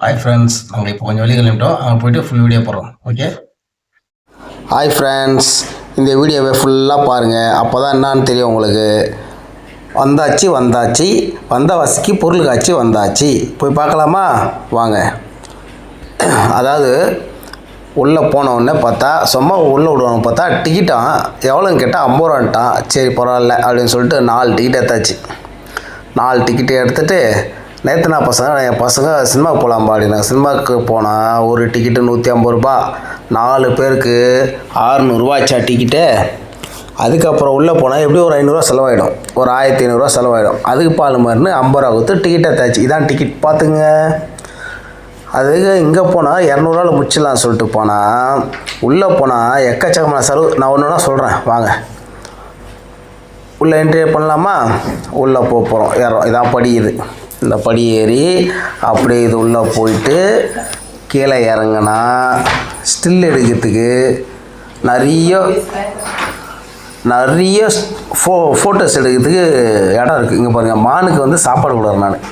Hi friends, நாங்கள் இப்போ கொஞ்சம் வெளியே கிளம்பிட்டோம். அங்கே போயிட்டு ஃபுல் வீடியோ போடுறோம். ஓகே. ஹாய் ஃப்ரெண்ட்ஸ், இந்த வீடியோவை ஃபுல்லாக பாருங்கள். அப்போ தான் என்னான்னு தெரியும் உங்களுக்கு. வந்தாச்சு வந்தவாசிக்கு பொருள் காட்சி வந்தாச்சு. போய் பார்க்கலாமா வாங்க. அதாவது உள்ளே போனவுடனே பார்த்தா சும்மா உள்ளே விடுவாங்க. பார்த்தா டிக்கெட்டான் எவ்வளோன்னு கேட்டால் 50 ரூபான்ட்டான். சரி பரவாயில்ல அப்படின்னு சொல்லிட்டு 4 டிக்கெட் எடுத்தாச்சு. 4 டிக்கெட்டு எடுத்துகிட்டு நேற்று நான் என் பசங்க சினிமாவுக்கு போகலாம்பா அப்படின்னாங்க. சினிமாவுக்கு போனால் ஒரு டிக்கெட்டு 150 ரூபா, 4 பேருக்கு 600 ரூபா ஆச்சா டிக்கெட்டு. அதுக்கப்புறம் உள்ளே போனால் எப்படியும் ஒரு 500 ரூபா செலவாயிடும், ஒரு 1500 ரூபா செலவாயிடும். அதுக்கு பால் மாதிரின்னு 50 ரூபா கொடுத்து டிக்கெட் எடுத்தாச்சு. இதான் டிக்கெட் பார்த்துங்க. அதுக்கு இங்கே போனால் 200 ரூபாவில் முடிச்சிடலாம்னு சொல்லிட்டு போனால் உள்ளே போனால் எக்கச்சக்கமான செலவு. நான் ஒன்று ஒன்றா சொல்கிறேன் வாங்க. உள்ளே என்ட்ரி பண்ணலாமா? உள்ளே போகிறோம், ஏறோம். இதான் படி. இந்த படி ஏறி அப்படியே இது உள்ளே போயிட்டு கீழே இறங்கினா ஸ்டில் எடுக்கிறதுக்கு நிறைய ஃபோட்டோஸ் எடுக்கிறதுக்கு இடம் இருக்குது. இங்கே பாருங்கள், மானுக்கு சாப்பாடு கொடுக்குறேன். நான்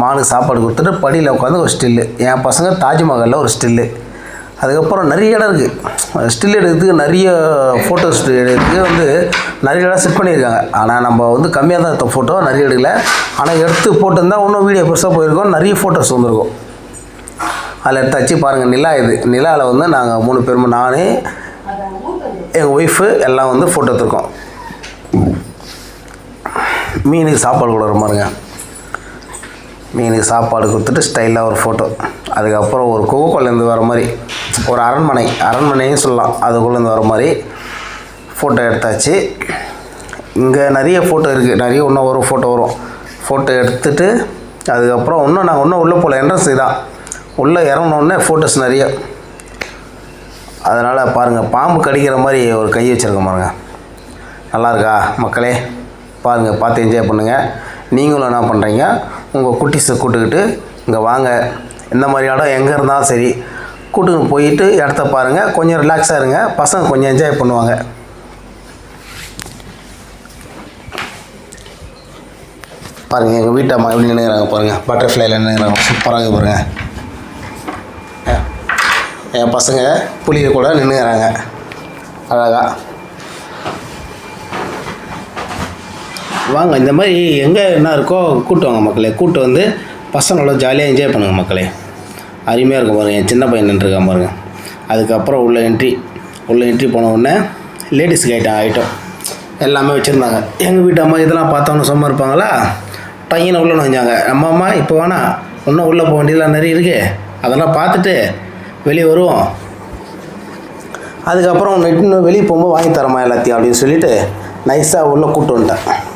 மானுக்கு சாப்பாடு கொடுத்துட்டு படியில் உட்காந்து ஒரு ஸ்டில்லு. என் பசங்க தாஜ்மஹாலில் ஒரு ஸ்டில்லு. அதுக்கப்புறம் நிறைய இடம் இருக்குது ஸ்டில் எடுக்கிறதுக்கு, நிறைய ஃபோட்டோஸ் எடுக்கிறதுக்கு நிறைய இடம் செட் பண்ணியிருக்காங்க. ஆனால் நம்ம கம்மியாக தான் எடுத்த ஃபோட்டோ, நிறைய எடுக்கல. ஆனால் எடுத்து போட்டிருந்தால் இன்னும் வீடியோ பெருசாக போயிருக்கோம், நிறைய ஃபோட்டோஸ் வந்திருக்கும். அதில் எடுத்தாச்சு பாருங்கள். நிலா நிலாவில் நாங்கள் 3 பேரும், நான் எங்கள் ஒய்ஃபு எல்லாம் ஃபோட்டோ எடுத்துருக்கோம். மீனுக்கு சாப்பாடு கொடுக்குற பாருங்க. மீனுக்கு சாப்பாடு கொடுத்துட்டு ஸ்டைலாக ஒரு ஃபோட்டோ. அதுக்கப்புறம் ஒரு கோகோலேருந்து வர மாதிரி ஒரு அரண்மனையும் சொல்லலாம், அதுக்குள்ளேருந்து வர மாதிரி ஃபோட்டோ எடுத்தாச்சு. இங்கே நிறைய ஃபோட்டோ இருக்குது, நிறைய இன்னும் ஒரு ஃபோட்டோ வரும். ஃபோட்டோ எடுத்துட்டு அதுக்கப்புறம் நாங்கள் உள்ளே போகல. என்ட்ரன்ஸ் தான். உள்ளே இறங்கினோடனே ஃபோட்டோஸ் நிறைய. அதனால் பாருங்கள், பாம்பு கடிக்கிற மாதிரி ஒரு கை வச்சுருக்க பாருங்க. நல்லா இருக்கா மக்களே? பாருங்கள், பார்த்து என்ஜாய் பண்ணுங்கள். நீங்களும் என்ன பண்ணுறீங்க, உங்கள் குட்டீஸை கூட்டுக்கிட்டு இங்கே வாங்க. இந்த மாதிரி இடம் எங்கே இருந்தாலும் சரி கூட்டுன்னு போயிட்டு இடத்த பாருங்கள். கொஞ்சம் ரிலாக்ஸாக இருங்க, பசங்க கொஞ்சம் என்ஜாய் பண்ணுவாங்க. பாருங்கள், எங்கள் வீட்டு அம்மா எப்படி நின்றுறாங்க பாருங்கள். பட்டர்ஃப்ளைல நின்றுறாங்க, சூப்பராக பாருங்கள். என் பசங்க புளியை கூட நின்றுறாங்க அழகாக. வாங்க, இந்த மாதிரி எங்கே என்ன இருக்கோ கூட்டு வாங்க மக்களே. கூட்டு பசங்களோட ஜாலியாக என்ஜாய் பண்ணுங்கள் மக்களே. அருமையாக இருக்கும் பாருங்கள். என் சின்ன பையன் நின்றுருக்கான் பாருங்கள். அதுக்கப்புறம் உள்ள என்ட்ரி போன உடனே லேடிஸுக்கு ஐட்டம் எல்லாமே வச்சுருந்தாங்க. எங்கள் வீட்டு அம்மா இதெல்லாம் பார்த்தோன்னு சும்மா இருப்பாங்களா, பையனை உள்ளே நுழைஞ்சாங்க. அம்மா இப்போ வேணா, இன்னும் உள்ளே போக வேண்டியதெல்லாம் நிறைய இருக்குது, அதெல்லாம் பார்த்துட்டு வெளியே வருவோம். அதுக்கப்புறம் இன்னும் வெளியே போகும்போது வாங்கி தரமா எல்லாத்தையும் அப்படின்னு சொல்லிவிட்டு நைஸாக உள்ளே கூப்பிட்டு வந்துட்டேன்.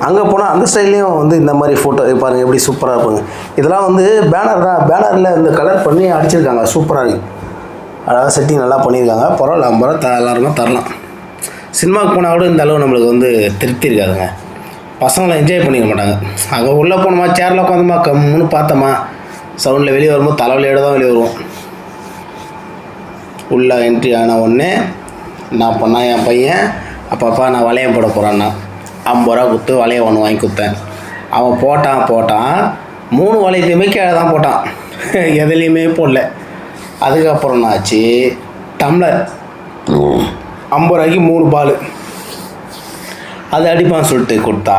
அங்கே போனால் அந்த ஸ்டைல்லையும் இந்த மாதிரி ஃபோட்டோ பாருங்கள், எப்படி சூப்பராக இருப்பாங்க. இதெல்லாம் பேனர் தான். பேனரில் இந்த கலர் பண்ணி அடிச்சிருக்காங்க, சூப்பராக இருக்குது. அழகாக செட்டிங் நல்லா பண்ணியிருக்காங்க. பரவாயில்ல, 50 ரூபா எல்லாருமே தரலாம். சினிமாவுக்கு போனால் கூட இந்த அளவு நம்மளுக்கு திருப்தி இருக்காதுங்க. பசங்களாம் என்ஜாய் பண்ணிக்க மாட்டாங்க. அங்கே உள்ளே போனோமா, சேரில் உட்காந்தோமா, கம்முன்னு பார்த்தோமா, சவுண்டில் வெளியே வரும்போது தலைவலியோடு தான் வெளியே வருவோம். உள்ளே என்ட்ரி ஆன உடனே நான் பண்ணால் என் பையன் அப்பப்பா நான் வளையம் போட போகிறான்னா 50 ரூபா கொடுத்து வளையம் ஒன்று வாங்கி கொடுத்தேன். அவன் போட்டான் 3 வளையத்தையுமே கீழே தான் போட்டான், எதுலேயுமே போடல. அதுக்கப்புறம் ஆச்சு டம்ளர் 50 ரூபாய்க்கு 3 பால் அது அடிப்பான்னு சொல்லிட்டு கொடுத்தா,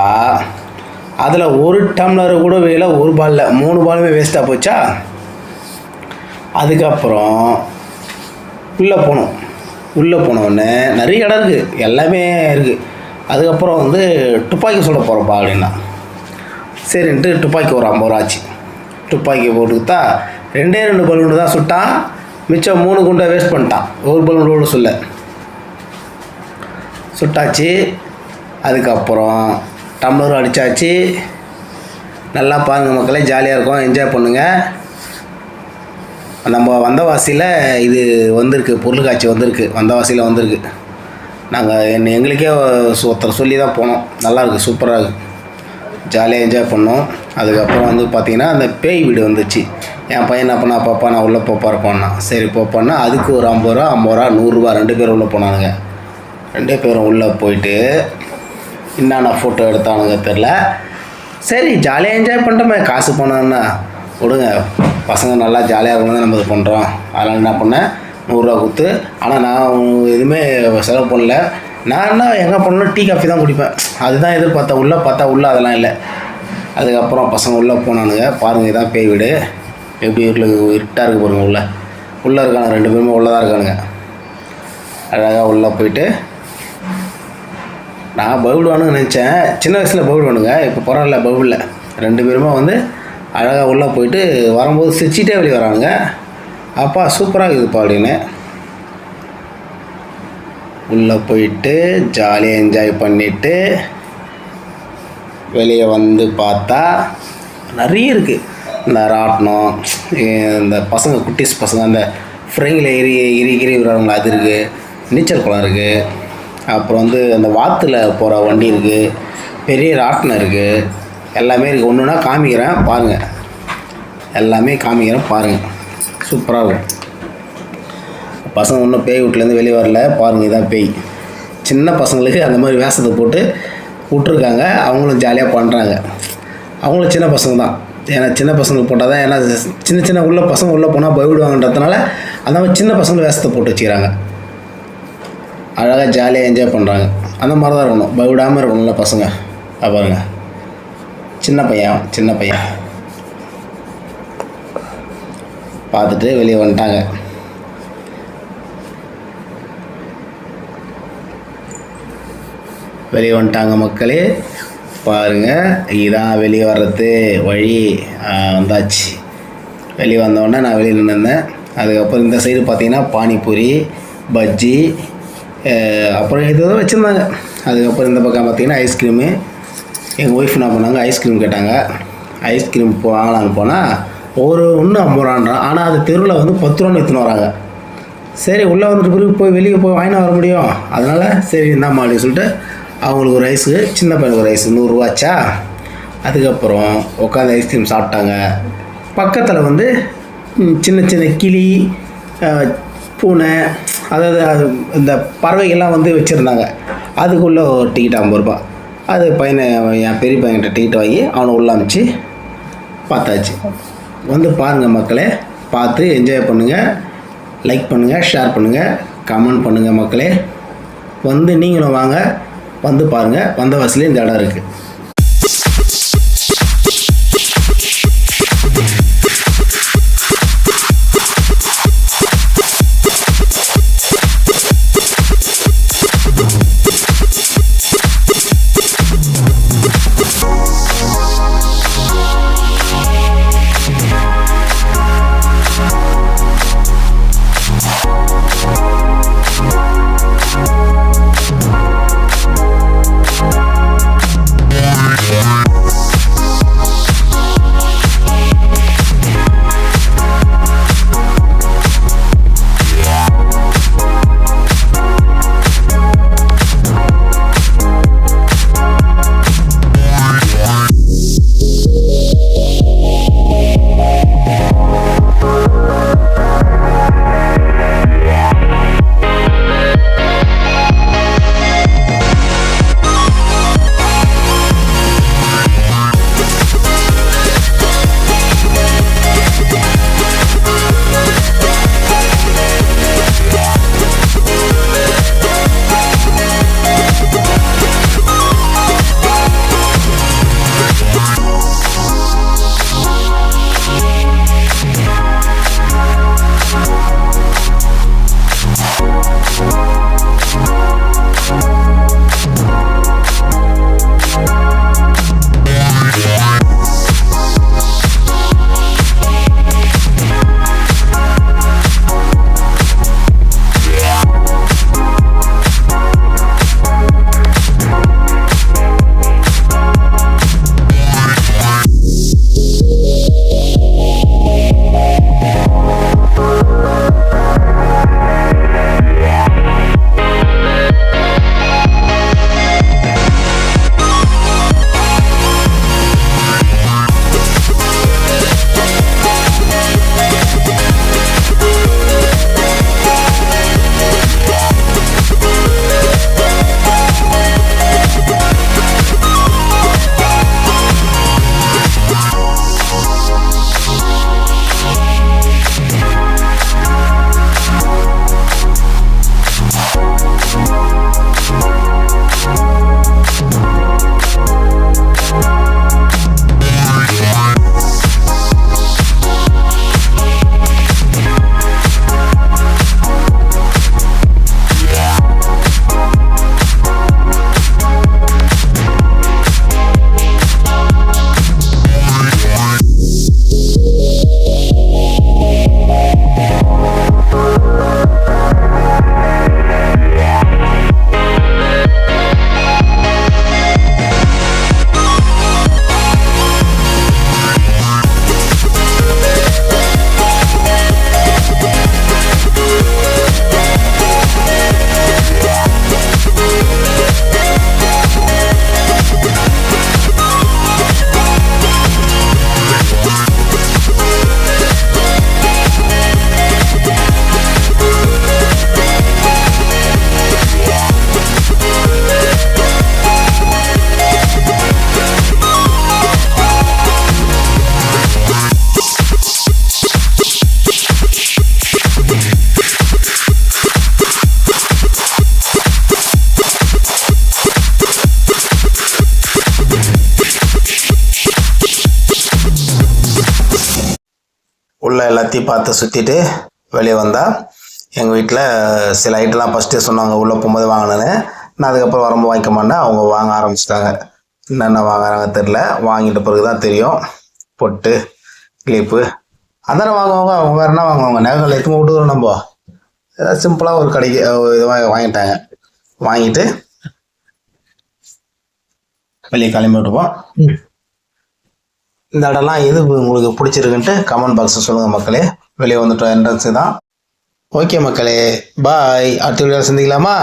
அதில் ஒரு டம்ளரு கூட வேலை, ஒரு பாலில் 3 பாலுமே வேஸ்ட்டாக போச்சா. அதுக்கப்புறம் உள்ளே போனோடனே நிறைய இடம் இருக்குது, எல்லாமே இருக்குது. அதுக்கப்புறம் துப்பாக்கி சுட போகிறப்பா அப்படின்னா சரின்ட்டு துப்பாக்கி ஒரு 50 ரூபா ஆச்சு. துப்பாக்கி போட்டுக்கிட்டா 2 பலூன் தான் சுட்டான், மிச்சம் 3 குண்டை வேஸ்ட் பண்ணிட்டான். ஒரு பலூன் கூட சுட்டாச்சு. அதுக்கப்புறம் டம்ளரும் அடித்தாச்சு. நல்லா பாருங்கள் மக்களே, ஜாலியாக இருக்கும், என்ஜாய் பண்ணுங்கள். நம்ம வந்தவாசியில் இது வந்திருக்கு, பொருள் காட்சி வந்திருக்கு, வந்தவாசியில் வந்திருக்கு. நாங்கள் எங்களுக்கே ஒருத்தர் சொல்லி தான் போனோம். நல்லாயிருக்கு, சூப்பராக இருக்குது, ஜாலியாக என்ஜாய் பண்ணோம். அதுக்கப்புறம் பார்த்திங்கன்னா அந்த பேய் வீடு வந்துச்சு. என் பையன் என்ன பண்ணா, பாப்பா நான் உள்ளே போப்பாருப்பான்னா, சரி போப்பான்னா அதுக்கு ஒரு 50 ரூபா 100 ரூபா 2 பேரும் உள்ளே போனானுங்க. 2 பேரும் உள்ளே போயிட்டு என்னென்ன ஃபோட்டோ எடுத்தானுங்க தெரில. சரி ஜாலியாக என்ஜாய் பண்ணிட்டோமே, காசு போனோன்னா விடுங்க, பசங்க நல்லா ஜாலியாக இருக்கணும் தான் நம்ம இது பண்ணுறோம். அதனால் என்ன பண்ணேன், 100 ரூபா கொடுத்து. ஆனால் நான் எதுவுமே செலவு பண்ணல. நான் என்ன எங்கே பண்ணணும், டீ காஃபி தான் குடிப்பேன். அதுதான் எதிர்பார்த்தேன். உள்ளே பார்த்தா உள்ளே அதெல்லாம் இல்லை. அதுக்கப்புறம் பசங்க உள்ளே போனானுங்க. பாருங்கள், இதான் பேய் வீடு. எப்படி இருட்டாக இருக்குது பாருங்கள். உள்ளே இருக்கானுங்க, 2 பேருமே உள்ளே தான் இருக்கானுங்க. அழகாக உள்ளே போயிட்டு நான் பயப்படுவானுன்னு நினச்சேன். சின்ன வயசில் பயப்படுவானுங்க, இப்போ பரவாயில்ல, பயப்படல. 2 பேருமே வந்து அழகாக உள்ளே போயிட்டு வரும்போது சிரிச்சிட்டே வெளியே வரானுங்க. அப்பா சூப்பராக இருக்குதுப்பா அப்படின்னு உள்ளே போயிட்டு ஜாலியாக என்ஜாய் பண்ணிவிட்டு வெளியே வந்து பார்த்தா நிறைய இருக்குது. இந்த ராட்டினம், இந்த பசங்க குட்டிஸ் பசங்க அந்த ஃப்ரெங்கில் எரி விடுறாங்களா, அது இருக்குது. நீச்சல் குளம் இருக்குது. அப்புறம் வந்து அந்த வாத்தில் போகிற வண்டி இருக்குது. பெரிய ராட்டினம் இருக்குது. எல்லாமே இருக்குது. ஒன்று ஒன்றா காமிக்கிறேன் பாருங்கள். எல்லாமே காமிக்கிறேன் பாருங்கள். சூப்பராக இருக்கும். பசங்க இன்னும் பேய் வீட்டிலேருந்து வெளியே வரல. பாருங்கள், இதான் பேய். சின்ன பசங்களுக்கு அந்த மாதிரி வேஷத்தை போட்டு விட்ருக்காங்க. அவங்களும் ஜாலியாக பண்ணுறாங்க. அவங்களும் சின்ன பசங்க தான். ஏன்னா சின்ன பசங்களுக்கு போட்டால் தான், ஏன்னா சின்ன உள்ள பசங்க உள்ளே போனால் பயப்படுவாங்கன்றதுனால அந்த மாதிரி சின்ன பசங்களை வேஷத்தை போட்டு வச்சுக்கிறாங்க. அழகாக ஜாலியாக என்ஜாய் பண்ணுறாங்க. அந்த மாதிரி தான் இருக்கணும், பயப்படாமல் இருக்கணும்ல பசங்க. பாருங்க, சின்ன பையன் பார்த்துட்டு வெளியே வந்துட்டாங்க. மக்களே. பாருங்கள், இதான் வெளியே வர்றது வழி. வந்தாச்சு. வெளியே வந்தோடனே நான் வெளியே நின்றுருந்தேன். அதுக்கப்புறம் இந்த சைடு பார்த்தீங்கன்னா பானிபூரி, பஜ்ஜி, அப்புறம் ஏதோ வச்சுருந்தாங்க. அதுக்கப்புறம் இந்த பக்கம் பார்த்தீங்கன்னா ஐஸ்கிரீமு. எங்கள் ஒய்ஃப் என்ன பண்ணாங்க, ஐஸ்கிரீம் கேட்டாங்க. ஐஸ்கிரீம் வாங்கலான்னு போனால் ஒன்று 50 ரூபான்றான். ஆனால் அது தெருவில் வந்து 10 ரூபான்னு விற்றுன்னு வராங்க. சரி, உள்ளே வந்துட்டு பிறகு வெளியே போய் வாங்கினா வர முடியும். அதனால் சரி இந்தாம்மா அப்படின்னு சொல்லிட்டு அவங்களுக்கு ஒரு ஐஸு, சின்ன பையனுக்கு ஒரு ஐஸு 100 ரூபாச்சா. அதுக்கப்புறம் உட்காந்து ஐஸ்கிரீம் சாப்பிட்டாங்க. பக்கத்தில் வந்து சின்ன கிளி, பூனை, அதாவது இந்த பறவைகள்லாம் வந்து வச்சுருந்தாங்க. அதுக்குள்ளே ஒரு டிக்கெட் 50 ரூபா. அது என் பெரிய பையன்கிட்ட டிக்கெட் வாங்கி அவனை உள்ள அனுப்பிச்சி பார்த்தாச்சு. வந்து பாருங்கள் மக்களே, பார்த்து என்ஜாய் பண்ணுங்கள். லைக் பண்ணுங்கள், ஷேர் பண்ணுங்கள், கமெண்ட் பண்ணுங்கள் மக்களே. வந்து நீங்களும் வாங்க, வந்து பாருங்கள். வந்த வசதியில் இந்த இடம் இருக்குது. உள்ள எல்லாத்தையும் பார்த்து சுற்றிட்டு வெளியே வந்தால் எங்கள் வீட்டில் சில ஐட்டம்லாம் ஃபஸ்ட்டே சொன்னாங்க உள்ளே போகும்போது வாங்கினேன்னு. நான் அதுக்கப்புறம் வரும்போது வாங்கிக்க மாட்டேன். அவங்க வாங்க ஆரம்பிச்சிட்டாங்க. என்னென்ன வாங்குறாங்க தெரில. வாங்கிட்ட பிறகு தான் தெரியும். பொட்டு, கிளிப்பு அதானே வாங்குவாங்க. அவங்க வேறு என்ன வாங்குவாங்க? நகைகள் எத்தனை விட்டுக்கிறோம் நம்ம. ஏதாவது சிம்பிளாக ஒரு கடைக்கு இதுவாக வாங்கிட்டாங்க. வாங்கிட்டு வெளியே கிளம்பி விட்டுப்போம். இந்த இடம்லாம் எது உங்களுக்கு பிடிச்சிருக்குன்ட்டு கமெண்ட் பாக்ஸில் சொல்லுங்கள் மக்களே. வெளியே வந்துட்டோம், என்ட்ரன்ஸு தான். ஓகே மக்களே, பாய். அடுத்த வீடியோவில் சந்திக்கலாமா?